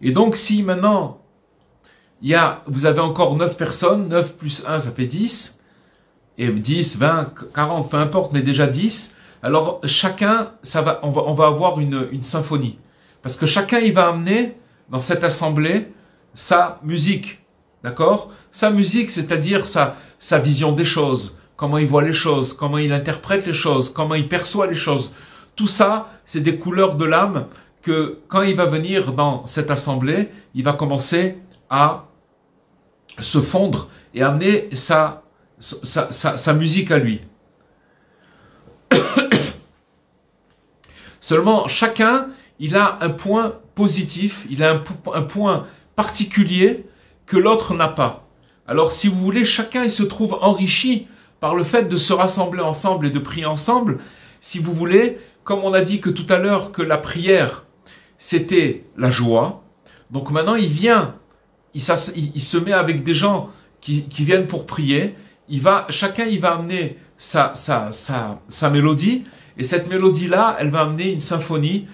Speaker 1: Et donc, si maintenant, vous avez encore 9 personnes, 9 plus 1, ça fait 10, et 10, 20, 40, peu importe, mais déjà 10, alors chacun, on va avoir une symphonie. Parce que chacun, il va amener dans cette assemblée sa musique. D'accord? Sa musique, c'est-à-dire sa vision des choses, comment il voit les choses, comment il interprète les choses, comment il perçoit les choses. Tout ça, c'est des couleurs de l'âme que quand il va venir dans cette assemblée, il va commencer à se fondre et amener sa musique à lui. Seulement, chacun, il a un point positif, il a un point particulier que l'autre n'a pas. Alors, si vous voulez, chacun il se trouve enrichi par le fait de se rassembler ensemble et de prier ensemble. Si vous voulez, comme on a dit que tout à l'heure que la prière, c'était la joie. Donc maintenant, il se met avec des gens qui viennent pour prier. Chacun, il va amener sa mélodie. Et cette mélodie-là, elle va amener une symphonie.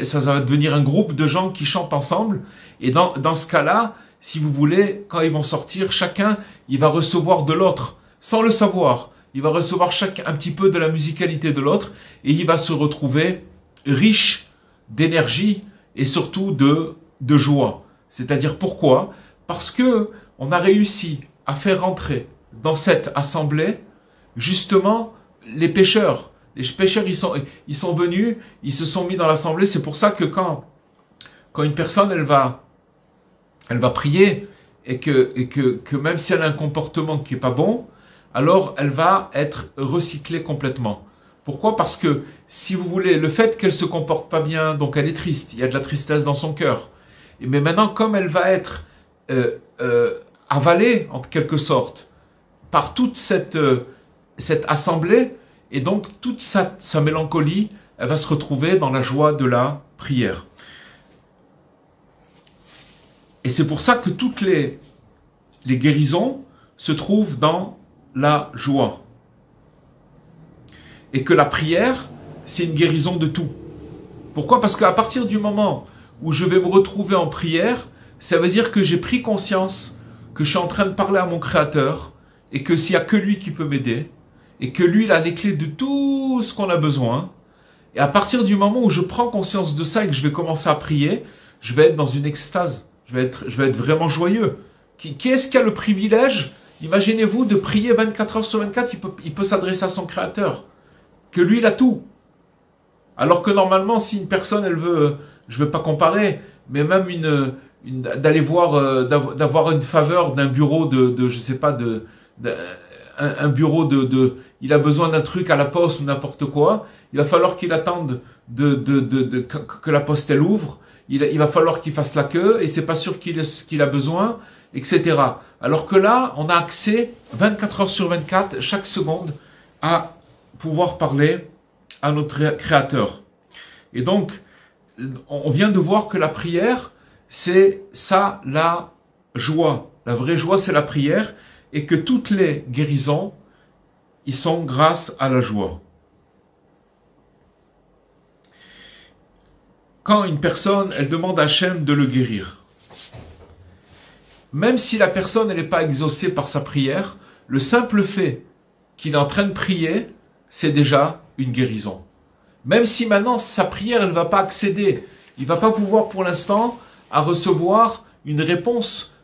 Speaker 1: Ça va devenir un groupe de gens qui chantent ensemble. Et dans ce cas-là, si vous voulez, quand ils vont sortir, chacun, il va recevoir de l'autre, sans le savoir. Il va recevoir un petit peu de la musicalité de l'autre et il va se retrouver riche d'énergie et surtout de joie. C'est-à-dire pourquoi? Parce que on a réussi à faire rentrer dans cette assemblée justement les pécheurs. Les pécheurs, ils sont venus, ils se sont mis dans l'assemblée. C'est pour ça que quand une personne, elle va prier et que même si elle a un comportement qui est pas bon, alors elle va être recyclée complètement. Pourquoi? Parce que, si vous voulez, le fait qu'elle se comporte pas bien, donc elle est triste, il y a de la tristesse dans son cœur. Mais maintenant, comme elle va être avalée, en quelque sorte, par toute cette assemblée, et donc toute sa mélancolie, elle va se retrouver dans la joie de la prière. Et c'est pour ça que toutes les guérisons se trouvent dans la joie. Et que la prière, c'est une guérison de tout. Pourquoi? Parce qu'à partir du moment où je vais me retrouver en prière, ça veut dire que j'ai pris conscience que je suis en train de parler à mon Créateur et que s'il n'y a que lui qui peut m'aider et que lui, il a les clés de tout ce qu'on a besoin. Et à partir du moment où je prends conscience de ça et que je vais commencer à prier, je vais être dans une extase. Je vais être vraiment joyeux. Qui est-ce qui a le privilège, imaginez-vous, de prier 24 heures sur 24, il peut s'adresser à son Créateur. Que lui, il a tout. Alors que normalement, si une personne, elle veut, je ne veux pas comparer, mais même d'aller voir, d'avoir une faveur d'un bureau je sais pas, un bureau il a besoin d'un truc à la poste ou n'importe quoi, il va falloir qu'il attende que la poste, elle ouvre, il va falloir qu'il fasse la queue, et c'est pas sûr qu'il a besoin, etc. Alors que là, on a accès 24 heures sur 24, chaque seconde, à pouvoir parler à notre Créateur. Et donc, on vient de voir que la prière, c'est ça la joie. La vraie joie, c'est la prière, et que toutes les guérisons, ils sont grâce à la joie. Quand une personne, elle demande à Hachem de le guérir, même si la personne n'est pas exaucée par sa prière, le simple fait qu'il est en train de prier, c'est déjà une guérison. Même si maintenant sa prière, elle ne va pas accéder, il ne va pas pouvoir pour l'instant à recevoir une réponse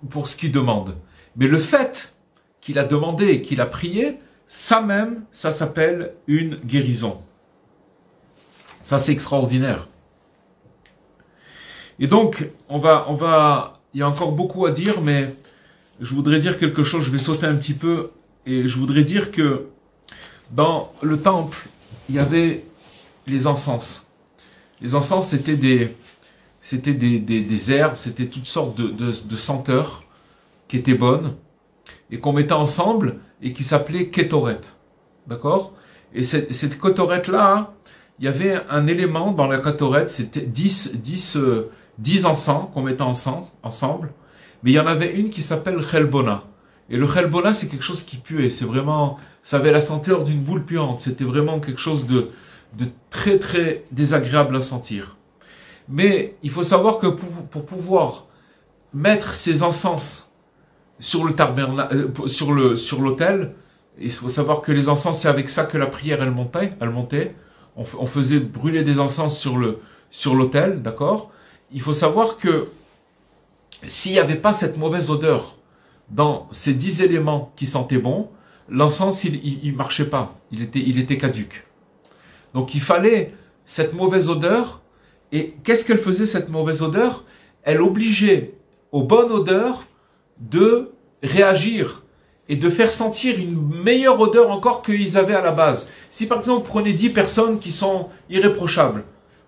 Speaker 1: pour ce qu'il demande. Mais le fait qu'il a demandé, qu'il a prié, ça même, ça s'appelle une guérison. Ça, c'est extraordinaire. Et donc, il y a encore beaucoup à dire, mais je voudrais dire quelque chose, je vais sauter un petit peu, et je voudrais dire que dans le temple, il y avait les encens. Les encens, c'était des herbes, c'était toutes sortes de senteurs qui étaient bonnes, et qu'on mettait ensemble, et qui s'appelait Kétoret. D'accord? Et cette Kétoret-là, il y avait un élément dans la Kétoret, c'était 10 encens qu'on mettait ensemble, mais il y en avait une qui s'appelle Chelbona. Et le Chelbona, c'est quelque chose qui puait, c'est vraiment, ça avait la senteur d'une boule puante, c'était vraiment quelque chose de très très désagréable à sentir. Mais il faut savoir que pour pouvoir mettre ces encens sur le sur l'autel, il faut savoir que les encens, c'est avec ça que la prière elle montait. On faisait brûler des encens sur l'autel, d'accord? Il faut savoir que s'il n'y avait pas cette mauvaise odeur dans ces 10 éléments qui sentaient bon, l'encens il marchait pas, il était caduc. Donc il fallait cette mauvaise odeur. Et qu'est-ce qu'elle faisait, cette mauvaise odeur? Elle obligeait aux bonnes odeurs de réagir et de faire sentir une meilleure odeur encore qu'ils avaient à la base. Si par exemple, vous prenez 10 personnes qui sont irréprochables,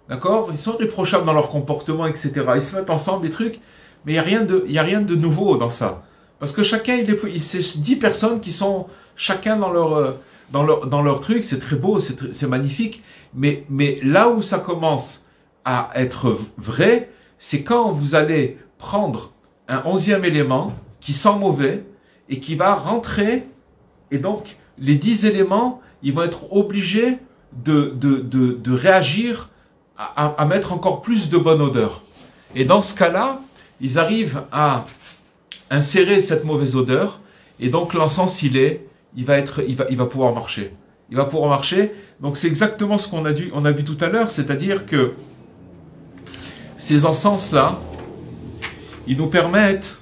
Speaker 1: d'accord? Ils sont irréprochables dans leur comportement, etc. Ils se mettent ensemble, des trucs, mais il n'y a rien de nouveau dans ça. Parce que chacun, c'est 10 personnes qui sont chacun dans leur truc, c'est très beau, c'est magnifique, mais là où ça commence à être vrai, c'est quand vous allez prendre un 11e élément qui sent mauvais et qui va rentrer, et donc les 10 éléments, ils vont être obligés de réagir à mettre encore plus de bonne odeur. Et dans ce cas-là, ils arrivent à insérer cette mauvaise odeur, et donc l'encens, il va pouvoir marcher. Il va pouvoir marcher. Donc c'est exactement ce qu'on a vu tout à l'heure, c'est-à-dire que ces encens-là, ils nous permettent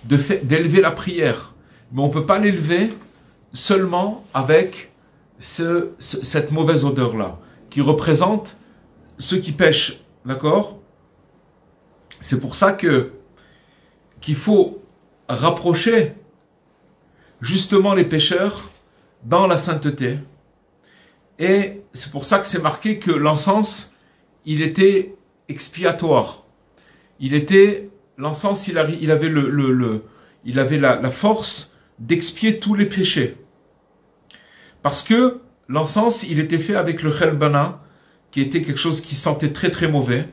Speaker 1: d'élever la prière. Mais on ne peut pas l'élever seulement avec cette mauvaise odeur-là, qui représente ceux qui pêchent. D'accord? C'est pour ça qu'il faut rapprocher justement les pécheurs dans la sainteté. Et c'est pour ça que c'est marqué que l'encens, il était expiatoire. L'encens, il avait la force d'expier tous les péchés. Parce que l'encens, il était fait avec le chelbana, qui était quelque chose qui sentait très très mauvais,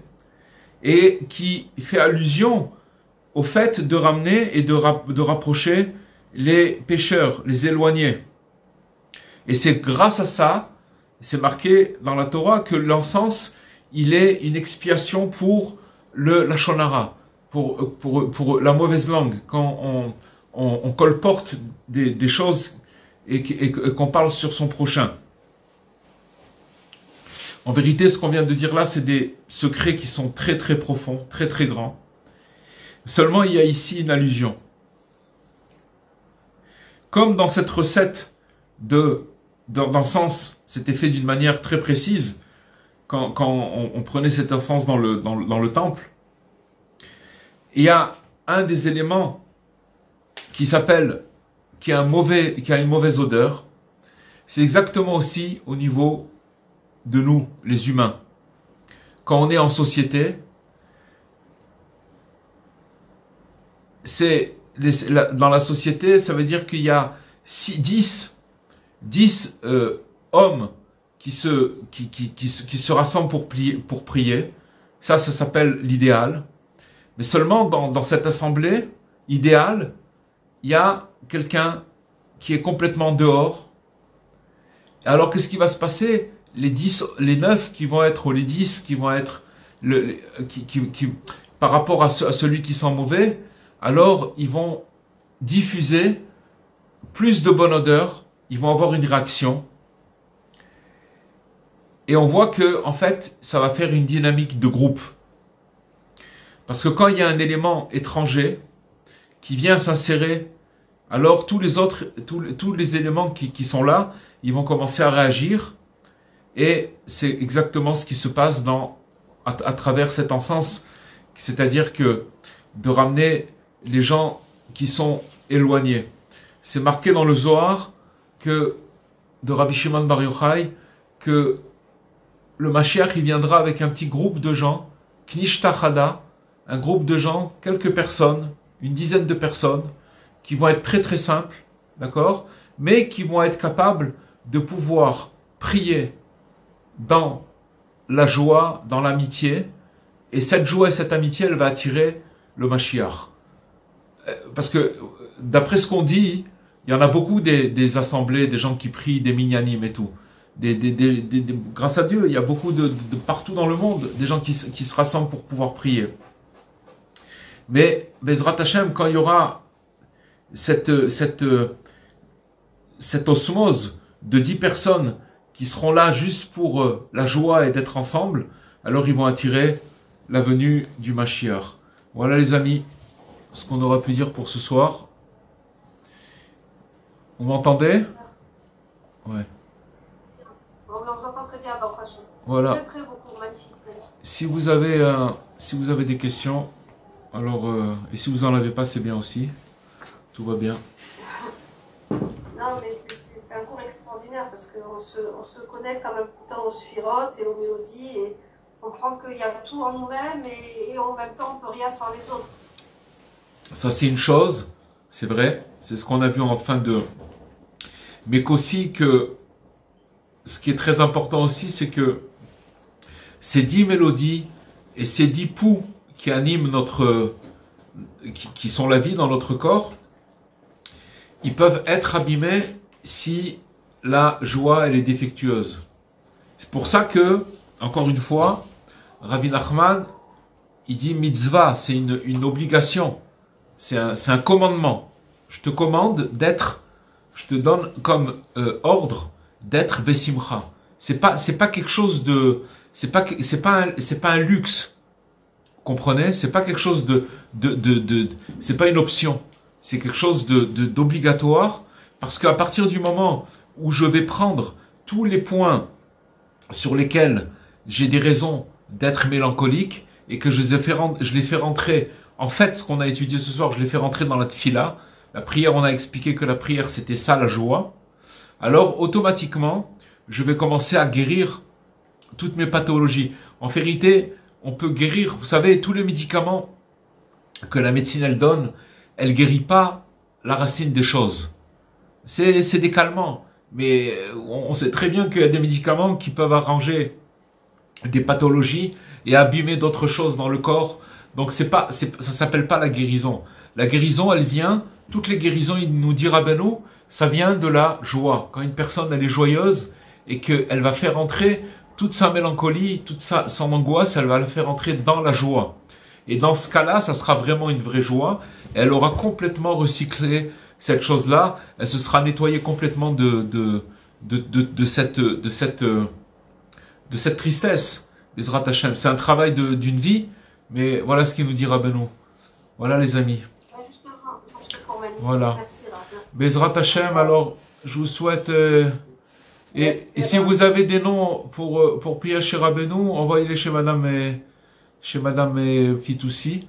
Speaker 1: et qui fait allusion au fait de ramener et de rapprocher les pécheurs, les éloigner. Et c'est grâce à ça, c'est marqué dans la Torah, que l'encens, il est une expiation pour la shonara, pour la mauvaise langue, quand on colporte des choses et qu'on parle sur son prochain. En vérité, ce qu'on vient de dire là, c'est des secrets qui sont très très profonds, très très grands. Seulement, il y a ici une allusion. Comme dans cette recette d'encens, c'était fait d'une manière très précise, quand on prenait cet encens dans le temple, il y a un des éléments qui a une mauvaise odeur. C'est exactement aussi au niveau de nous, les humains. Quand on est en société, dans la société, ça veut dire qu'il y a 10 hommes qui se rassemblent pour prier, Ça s'appelle l'idéal. Mais seulement dans cette assemblée idéale, il y a quelqu'un qui est complètement dehors. Alors qu'est-ce qui va se passer? Les 9 qui vont être, ou les 10 qui vont être, par rapport à celui qui sent mauvais, alors ils vont diffuser plus de bonne odeur, ils vont avoir une réaction. Et on voit que, en fait, ça va faire une dynamique de groupe. Parce que quand il y a un élément étranger qui vient s'insérer, alors tous les éléments qui sont là, ils vont commencer à réagir. Et c'est exactement ce qui se passe à travers cet encens. C'est-à-dire que de ramener les gens qui sont éloignés. C'est marqué dans le Zohar de Rabbi Shimon Bar Yochai que le Mashiach, il viendra avec un petit groupe de gens, Knishtachada, un groupe de gens, quelques personnes, une dizaine de personnes, qui vont être très très simples, d'accord, mais qui vont être capables de pouvoir prier dans la joie, dans l'amitié, et cette joie et cette amitié, elle va attirer le Mashiach. Parce que, d'après ce qu'on dit, il y en a beaucoup des assemblées, des gens qui prient, des minyanim et tout. Grâce à Dieu, il y a beaucoup de partout dans le monde, des gens qui se rassemblent pour pouvoir prier. Mais, Bezrat Hashem, quand il y aura cette osmose de 10 personnes qui seront là juste pour la joie et d'être ensemble, alors ils vont attirer la venue du Mashiach. Voilà les amis, ce qu'on aura pu dire pour ce soir. Vous m'entendez? Ouais.
Speaker 2: On vous entend très bien, Baruch Hashem.
Speaker 1: Voilà.
Speaker 2: Très très beaucoup, magnifique.
Speaker 1: Si vous avez des questions, alors et si vous en avez pas, c'est bien aussi. Tout va bien.
Speaker 2: Non, mais c'est un cours extraordinaire parce qu'on se connecte en même temps aux sphirotes et aux mélodies et on comprend qu'il y a tout en nous-mêmes et en même temps on peut rien sans les autres.
Speaker 1: Ça c'est une chose, c'est vrai, c'est ce qu'on a vu en fin de... Mais qu'aussi que ce qui est très important aussi, c'est que ces 10 mélodies et ces 10 poux qui animent qui sont la vie dans notre corps, ils peuvent être abîmés si la joie elle est défectueuse. C'est pour ça que, encore une fois, Rabbi Nachman, il dit mitzvah, c'est une obligation, c'est un commandement. Je te commande d'être, je te donne comme ordre d'être besimcha. C'est pas quelque chose de, c'est pas un luxe. Vous comprenez? C'est pas quelque chose c'est pas une option. C'est quelque chose d'obligatoire parce qu'à partir du moment où je vais prendre tous les points sur lesquels j'ai des raisons d'être mélancolique et que je les fais rentrer, en fait, ce qu'on a étudié ce soir, je les fais rentrer dans la tfila. La prière, on a expliqué que la prière, c'était ça, la joie. Alors, automatiquement, je vais commencer à guérir toutes mes pathologies. En vérité, on peut guérir, vous savez, tous les médicaments que la médecine, elle donne, elle guérit pas la racine des choses. C'est des calmants. Mais on sait très bien qu'il y a des médicaments qui peuvent arranger des pathologies et abîmer d'autres choses dans le corps. Donc ça s'appelle pas la guérison. La guérison, elle vient, toutes les guérisons, il nous dit Rabbeinu, ça vient de la joie. Quand une personne, elle est joyeuse et qu'elle va faire entrer toute sa mélancolie, toute son angoisse, elle va la faire entrer dans la joie. Et dans ce cas-là, ça sera vraiment une vraie joie. Et elle aura complètement recyclé cette chose-là. Elle se sera nettoyée complètement de cette tristesse. Bezrat Hashem. C'est un travail d'une vie, mais voilà ce qu'il nous dit Rabbeinu. Voilà les amis. Voilà. Bezrat Hashem, alors je vous souhaite... et si vous avez des noms pour prier chez Rabbeinu, envoyez-les chez Madame Fitoussi.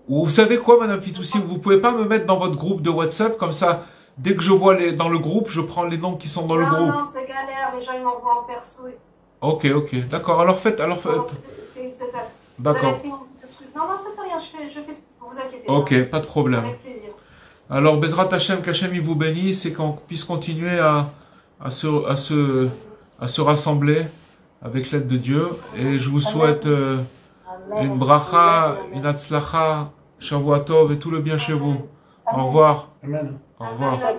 Speaker 1: Ou vous savez quoi, Madame Fitoussi, vous pouvez pas me mettre dans votre groupe de WhatsApp, comme ça, dès que je vois dans le groupe, je prends les noms qui sont dans le groupe.
Speaker 2: Non, c'est galère, les gens ils m'envoient en perso.
Speaker 1: Ok, d'accord, alors faites.
Speaker 2: C'est ça.
Speaker 1: D'accord.
Speaker 2: Non, ça fait rien, je fais pour vous inquiéter.
Speaker 1: Ok, pas de problème.
Speaker 2: Avec plaisir.
Speaker 1: Alors, Bezrat Hashem, qu'Hachem il vous bénisse et qu'on puisse continuer à se rassembler avec l'aide de Dieu. Et je vous souhaite une bracha, une hatzlacha, Shavua Tov et tout le bien chez vous. Au revoir.
Speaker 3: Amen.
Speaker 1: Au revoir.
Speaker 2: Amen.